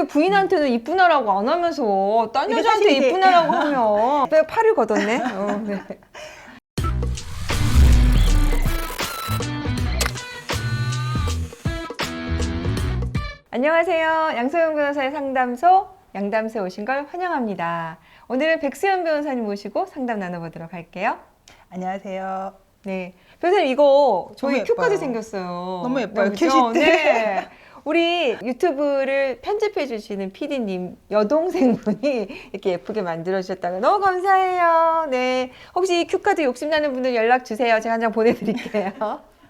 부인한테는 이쁘나라고 안 하면서 딴 이게 여자한테 사실 이게- 이쁘나라고 하면 내가 팔을 걷었네. 네. 안녕하세요. 양소영 변호사의 상담소 양담소에 오신 걸 환영합니다. 오늘은 백수연 변호사님 모시고 상담 나눠보도록 할게요. 안녕하세요. 네, 변호사님 이거 저희 너무 큐까지 예뻐요. 생겼어요. 너무 예뻐요. 그죠? 큐시트. 네. 우리 유튜브를 편집해 주시는 PD님 여동생분이 이렇게 예쁘게 만들어 주셨다고 너무 감사해요. 네, 혹시 큐카드 욕심나는 분들 연락 주세요. 제가 한 장 보내드릴게요.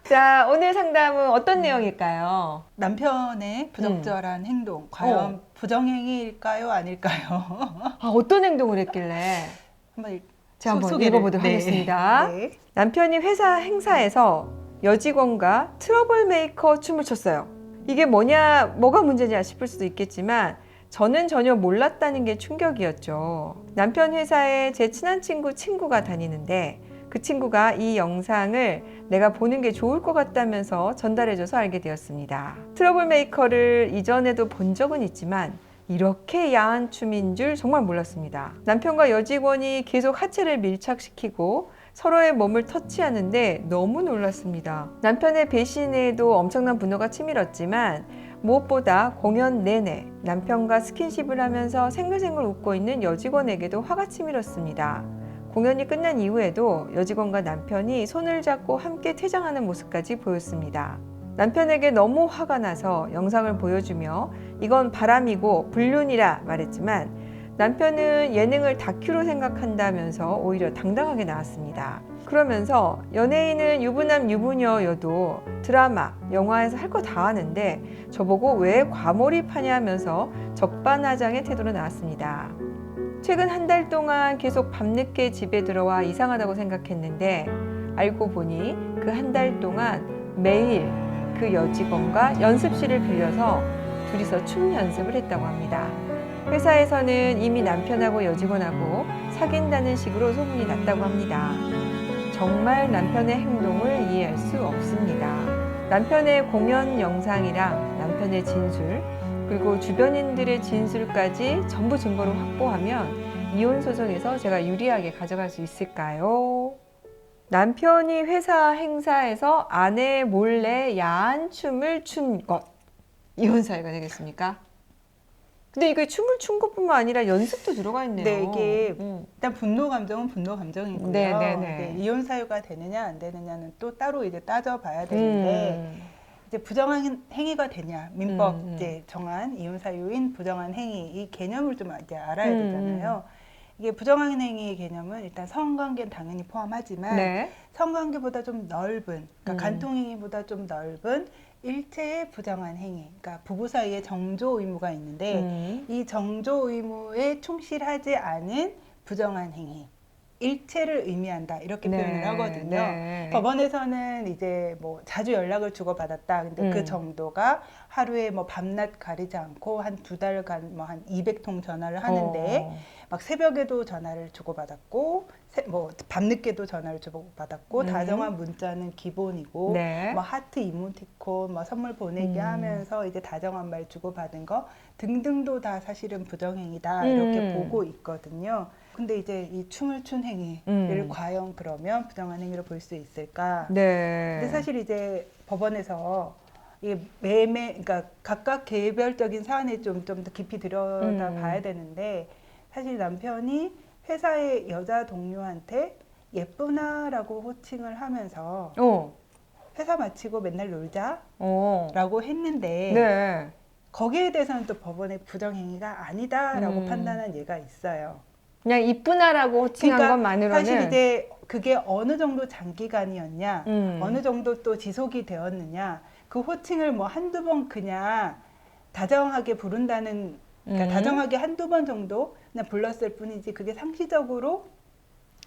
자, 오늘 상담은 어떤 내용일까요? 남편의 부적절한 행동, 과연 부정행위일까요? 아닐까요? 아, 어떤 행동을 했길래? 한번 제가 한번 소개를- 읽어보도록 네. 하겠습니다. 네. 남편이 회사 행사에서 여직원과 트러블 메이커 춤을 췄어요. 이게 뭐가 문제냐 싶을 수도 있겠지만 저는 전혀 몰랐다는 게 충격이었죠. 남편 회사에 제 친한 친구가 다니는데 그 친구가 이 영상을 내가 보는 게 좋을 것 같다면서 전달해줘서 알게 되었습니다. 트러블 메이커를 이전에도 본 적은 있지만 이렇게 야한 춤인 줄 정말 몰랐습니다. 남편과 여직원이 계속 하체를 밀착시키고 서로의 몸을 터치하는데 너무 놀랐습니다. 남편의 배신에도 엄청난 분노가 치밀었지만 무엇보다 공연 내내 남편과 스킨십을 하면서 생글생글 웃고 있는 여직원에게도 화가 치밀었습니다. 공연이 끝난 이후에도 여직원과 남편이 손을 잡고 함께 퇴장하는 모습까지 보였습니다. 남편에게 너무 화가 나서 영상을 보여주며 이건 바람이고 불륜이라 말했지만 남편은 예능을 다큐로 생각한다면서 오히려 당당하게 나왔습니다. 그러면서 연예인은 유부남 유부녀여도 드라마, 영화에서 할 거 다 하는데 저보고 왜 과몰입하냐면서 적반하장의 태도로 나왔습니다. 최근 한 달 동안 계속 밤늦게 집에 들어와 이상하다고 생각했는데 알고 보니 그 한 달 동안 매일 그 여직원과 연습실을 빌려서 둘이서 춤 연습을 했다고 합니다. 회사에서는 이미 남편하고 여직원하고 사귄다는 식으로 소문이 났다고 합니다. 정말 남편의 행동을 이해할 수 없습니다. 남편의 공연 영상이랑 남편의 진술, 그리고 주변인들의 진술까지 전부 증거로 확보하면 이혼 소송에서 제가 유리하게 가져갈 수 있을까요? 남편이 회사 행사에서 아내 몰래 야한 춤을 춘 것, 이혼 사유가 되겠습니까? 근데 이게 춤을 춘 것뿐만 아니라 연습도 들어가 있네요. 네, 이게 일단 분노 감정은 분노 감정이고요. 네. 이혼 사유가 되느냐 안 되느냐는 또 따로 이제 따져봐야 되는데 이제 부정한 행위가 되냐 민법 이제 정한 이혼 사유인 부정한 행위 이 개념을 좀 이제 알아야 되잖아요. 이게 부정한 행위의 개념은 일단 성관계는 당연히 포함하지만 네. 성관계보다 좀 넓은, 그러니까 간통행위보다 좀 넓은 일체의 부정한 행위, 그러니까 부부 사이에 정조 의무가 있는데 이 정조 의무에 충실하지 않은 부정한 행위, 일체를 의미한다 이렇게 표현을 하거든요. 네. 법원에서는 이제 뭐 자주 연락을 주고받았다. 근데 그 정도가 하루에 뭐 밤낮 가리지 않고 한 2달간 뭐 한 200통 전화를 하는데 막 새벽에도 전화를 주고받았고 뭐 밤늦게도 전화를 주고받았고 다정한 문자는 기본이고 네. 뭐 하트 이모티콘 뭐 선물 보내기 하면서 이제 다정한 말 주고받은 거 등등도 다 사실은 부정행위다 이렇게 보고 있거든요. 근데 이제 이 춤을 춘 행위를 과연 그러면 부정한 행위로 볼 수 있을까? 네. 근데 사실 이제 법원에서 이 그러니까 각각 개별적인 사안에 좀 더 깊이 들여다 봐야 되는데 사실 남편이 회사의 여자 동료한테 예쁘나라고 호칭을 하면서 회사 마치고 맨날 놀자라고 했는데 네. 거기에 대해서는 또 법원의 부정행위가 아니다라고 판단한 예가 있어요. 그냥 이쁘나라고 호칭한 그러니까 것만으로는 사실 이제 그게 어느 정도 장기간이었냐, 어느 정도 또 지속이 되었느냐, 그 호칭을 뭐 한두 번 그냥 다정하게 부른다는, 그러니까 다정하게 한두 번 정도 그냥 불렀을 뿐이지 그게 상시적으로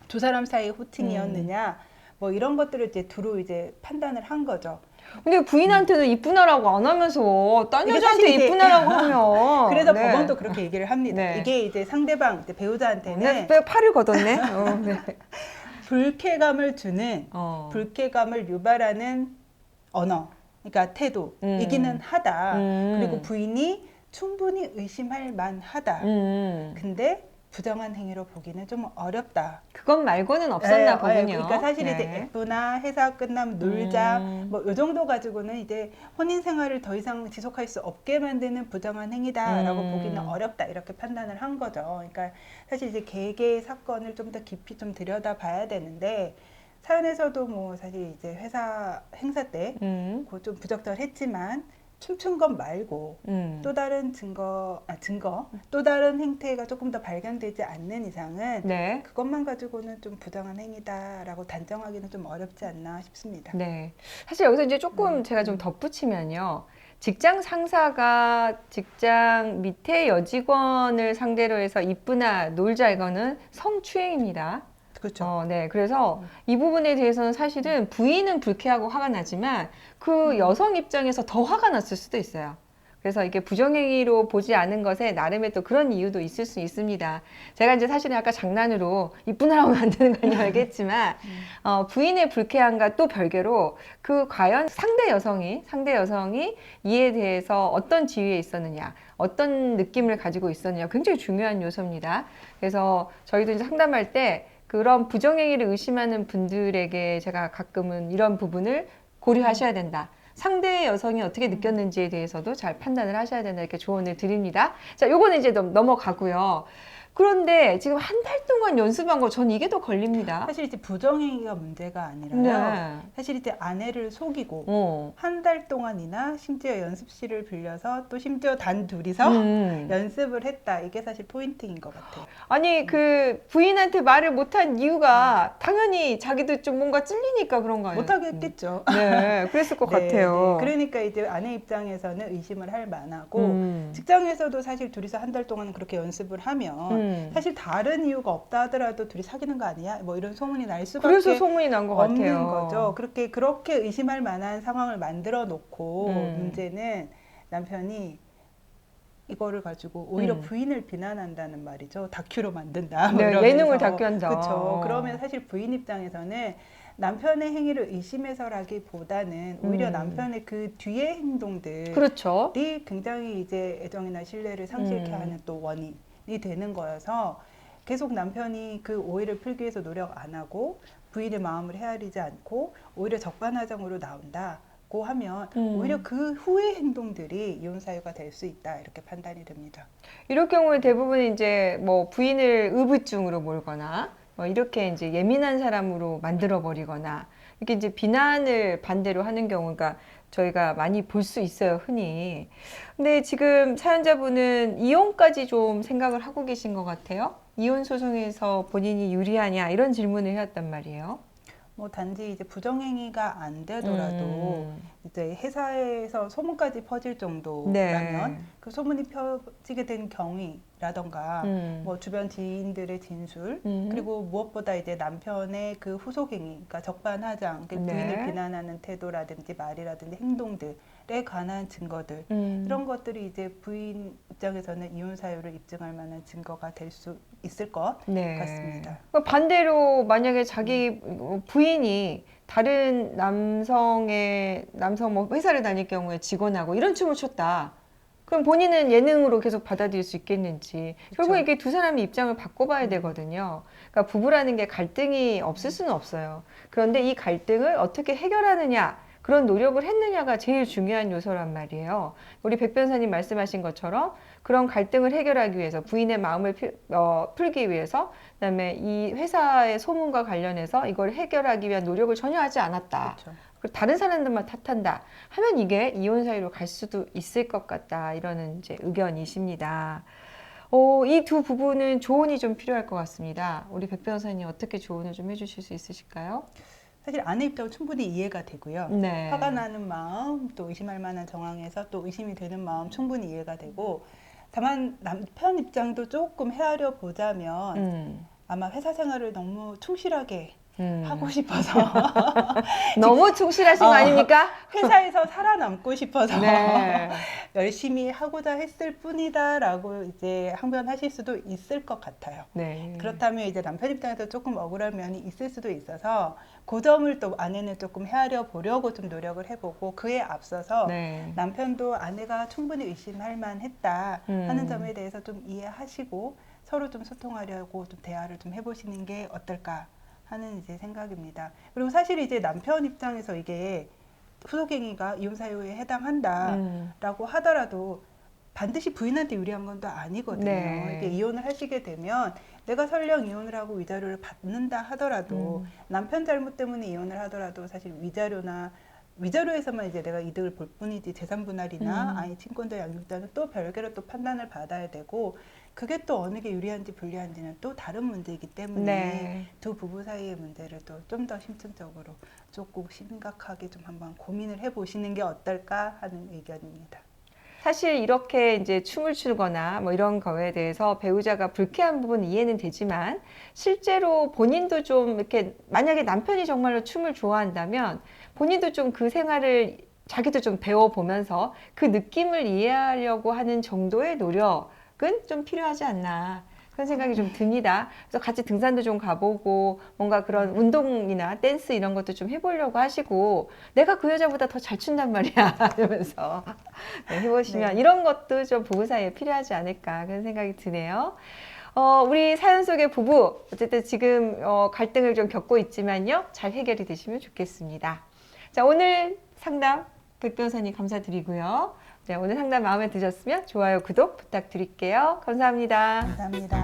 두 사람 사이의 호칭이었느냐, 뭐 이런 것들을 이제 두루 이제 판단을 한 거죠. 근데 부인한테는 이쁘나라고 안 하면서 딴 이게 여자한테 사실 이제- 이쁘나라고 하면 그래서 네. 법원도 그렇게 얘기를 합니다. 네. 이게 이제 상대방, 이제 배우자한테는 내가 팔을 걷었네. 네. 불쾌감을 주는, 불쾌감을 유발하는 언어, 그러니까 태도이기는 하다. 그리고 부인이 충분히 의심할 만하다. 근데 부정한 행위로 보기는 좀 어렵다. 그것 말고는 없었나 네, 보군요. 그러니까 사실 네. 이제 F나 회사 끝나면 놀자 뭐 요 정도 가지고는 이제 혼인 생활을 더 이상 지속할 수 없게 만드는 부정한 행위다라고 보기는 어렵다 이렇게 판단을 한 거죠. 그러니까 사실 이제 개개의 사건을 좀 더 깊이 좀 들여다봐야 되는데 사연에서도 뭐 사실 이제 회사 행사 때 그 좀 부적절했지만 춤춘 것 말고 또 다른 증거, 또 다른 행태가 조금 더 발견되지 않는 이상은 네. 그것만 가지고는 좀 부당한 행위다라고 단정하기는 좀 어렵지 않나 싶습니다. 네. 사실 여기서 이제 조금 제가 좀 덧붙이면요. 직장 상사가 직장 밑에 여직원을 상대로 해서 이쁘나 놀자 이거는 성추행입니다. 그렇죠. 네. 그래서 이 부분에 대해서는 사실은 부인은 불쾌하고 화가 나지만 그 여성 입장에서 더 화가 났을 수도 있어요. 그래서 이게 부정행위로 보지 않은 것에 나름의 또 그런 이유도 있을 수 있습니다. 제가 이제 사실은 아까 장난으로 이쁘나라고 만드는 건 알겠지만 부인의 불쾌함과 또 별개로 그 과연 상대 여성이 이에 대해서 어떤 지위에 있었느냐, 어떤 느낌을 가지고 있었느냐 굉장히 중요한 요소입니다. 그래서 저희도 이제 상담할 때 그런 부정행위를 의심하는 분들에게 제가 가끔은 이런 부분을 고려하셔야 된다. 상대의 여성이 어떻게 느꼈는지에 대해서도 잘 판단을 하셔야 된다. 이렇게 조언을 드립니다. 자, 요거는 이제 넘어가고요. 그런데 지금 한 달 동안 연습한 거 전 이게 더 걸립니다. 사실 이제 부정행위가 문제가 아니라요. 네. 사실 이제 아내를 속이고 한 달 동안이나 심지어 연습실을 빌려서 또 심지어 단 둘이서 연습을 했다. 이게 사실 포인트인 것 같아요. 아니 그 부인한테 말을 못한 이유가 당연히 자기도 좀 뭔가 찔리니까 그런가요? 못하겠겠죠. 네, 그랬을 것 네, 같아요. 네. 그러니까 이제 아내 입장에서는 의심을 할 만하고 직장에서도 사실 둘이서 한 달 동안 그렇게 연습을 하면 사실 다른 이유가 없다 하더라도 둘이 사귀는 거 아니야? 뭐 이런 소문이 날 수밖에 그래서 소문이 난 것 없는 같아요. 거죠. 그렇게 의심할 만한 상황을 만들어 놓고 문제는 남편이 이거를 가지고 오히려 부인을 비난한다는 말이죠. 다큐로 만든다. 뭐 네, 이러면서. 예능을 다큐한다. 그렇죠. 그러면 사실 부인 입장에서는 남편의 행위를 의심해서라기보다는 오히려 남편의 그 뒤의 행동들이 그렇죠. 굉장히 이제 애정이나 신뢰를 상실케 하는 또 원인이 되는 거여서 계속 남편이 그 오해를 풀기 위해서 노력 안 하고 부인의 마음을 헤아리지 않고 오히려 적반하장으로 나온다고 하면 오히려 그 후의 행동들이 이혼 사유가 될 수 있다 이렇게 판단이 됩니다. 이럴 경우에 대부분 이제 뭐 부인을 의부증으로 몰거나 뭐 이렇게 이제 예민한 사람으로 만들어 버리거나 이렇게 이제 비난을 반대로 하는 경우가 저희가 많이 볼 수 있어요, 흔히. 근데 지금 사연자분은 이혼까지 좀 생각을 하고 계신 것 같아요. 이혼 소송에서 본인이 유리하냐 이런 질문을 해왔단 말이에요. 뭐 단지 이제 부정행위가 안 되더라도 이제 회사에서 소문까지 퍼질 정도라면 네. 그 소문이 퍼지게 된 경위라던가 뭐 주변 지인들의 진술 그리고 무엇보다 이제 남편의 그 후속행위, 그러니까 적반하장, 그 네. 부인을 비난하는 태도라든지 말이라든지 행동들에 관한 증거들 이런 것들이 이제 부인 입장에서는 이혼 사유를 입증할 만한 증거가 될 수 있을 것 네. 같습니다. 그러니까 반대로 만약에 자기 부인이 다른 남성 뭐 회사를 다닐 경우에 직원하고 이런 춤을 췄다. 그럼 본인은 예능으로 계속 받아들일 수 있겠는지. 결국 이게 두 사람의 입장을 바꿔봐야 되거든요. 그러니까 부부라는 게 갈등이 없을 수는 없어요. 그런데 이 갈등을 어떻게 해결하느냐, 그런 노력을 했느냐가 제일 중요한 요소란 말이에요. 우리 백 변호사님 말씀하신 것처럼 그런 갈등을 해결하기 위해서 부인의 마음을 풀기 위해서 그다음에 이 회사의 소문과 관련해서 이걸 해결하기 위한 노력을 전혀 하지 않았다. 그렇죠. 그리고 다른 사람들만 탓한다 하면 이게 이혼 사유로 갈 수도 있을 것 같다. 이런 이제 의견이십니다. 이 두 부부는 조언이 좀 필요할 것 같습니다. 우리 백 변호사님 어떻게 조언을 좀 해주실 수 있으실까요? 사실 아내 입장은 충분히 이해가 되고요. 네. 화가 나는 마음, 또 의심할 만한 정황에서 또 의심이 되는 마음 충분히 이해가 되고 다만 남편 입장도 조금 헤아려 보자면 아마 회사 생활을 너무 충실하게 하고 싶어서 너무 충실하신 거 아닙니까? 회사에서 살아남고 싶어서 네. 열심히 하고자 했을 뿐이다라고 이제 항변하실 수도 있을 것 같아요. 네. 그렇다면 이제 남편 입장에서 조금 억울한 면이 있을 수도 있어서 그 점을 또 아내는 조금 헤아려 보려고 좀 노력을 해보고 그에 앞서서 네. 남편도 아내가 충분히 의심할 만했다 하는 점에 대해서 좀 이해하시고 서로 좀 소통하려고 좀 대화를 좀 해보시는 게 어떨까 하는 이제 생각입니다. 그리고 사실 이제 남편 입장에서 이게 후속행위가 이혼 사유에 해당한다라고 하더라도 반드시 부인한테 유리한 건 또 아니거든요. 네. 이게 이혼을 하시게 되면 내가 설령 이혼을 하고 위자료를 받는다 하더라도 남편 잘못 때문에 이혼을 하더라도 사실 위자료에서만 이제 내가 이득을 볼 뿐이지 재산 분할이나 아이 친권자 양육자는 또 별개로 또 판단을 받아야 되고 그게 또 어느 게 유리한지 불리한지는 또 다른 문제이기 때문에 네. 두 부부 사이의 문제를 또 좀 더 심층적으로 조금 심각하게 좀 한번 고민을 해보시는 게 어떨까 하는 의견입니다. 사실 이렇게 이제 춤을 추거나 뭐 이런 거에 대해서 배우자가 불쾌한 부분 이해는 되지만 실제로 본인도 좀 이렇게 만약에 남편이 정말로 춤을 좋아한다면 본인도 좀 그 생활을 자기도 좀 배워보면서 그 느낌을 이해하려고 하는 정도의 노력은 좀 필요하지 않나. 그런 생각이 좀 듭니다. 그래서 같이 등산도 좀 가보고 뭔가 그런 운동이나 댄스 이런 것도 좀 해보려고 하시고 내가 그 여자보다 더 잘 춘단 말이야 이러면서 네, 해보시면 네. 이런 것도 좀 부부 사이에 필요하지 않을까 그런 생각이 드네요. 우리 사연 속의 부부 어쨌든 지금 갈등을 좀 겪고 있지만요. 잘 해결이 되시면 좋겠습니다. 자, 오늘 상담 백 변호사님 감사드리고요. 네, 오늘 상담 마음에 드셨으면 좋아요, 구독 부탁드릴게요. 감사합니다. 감사합니다.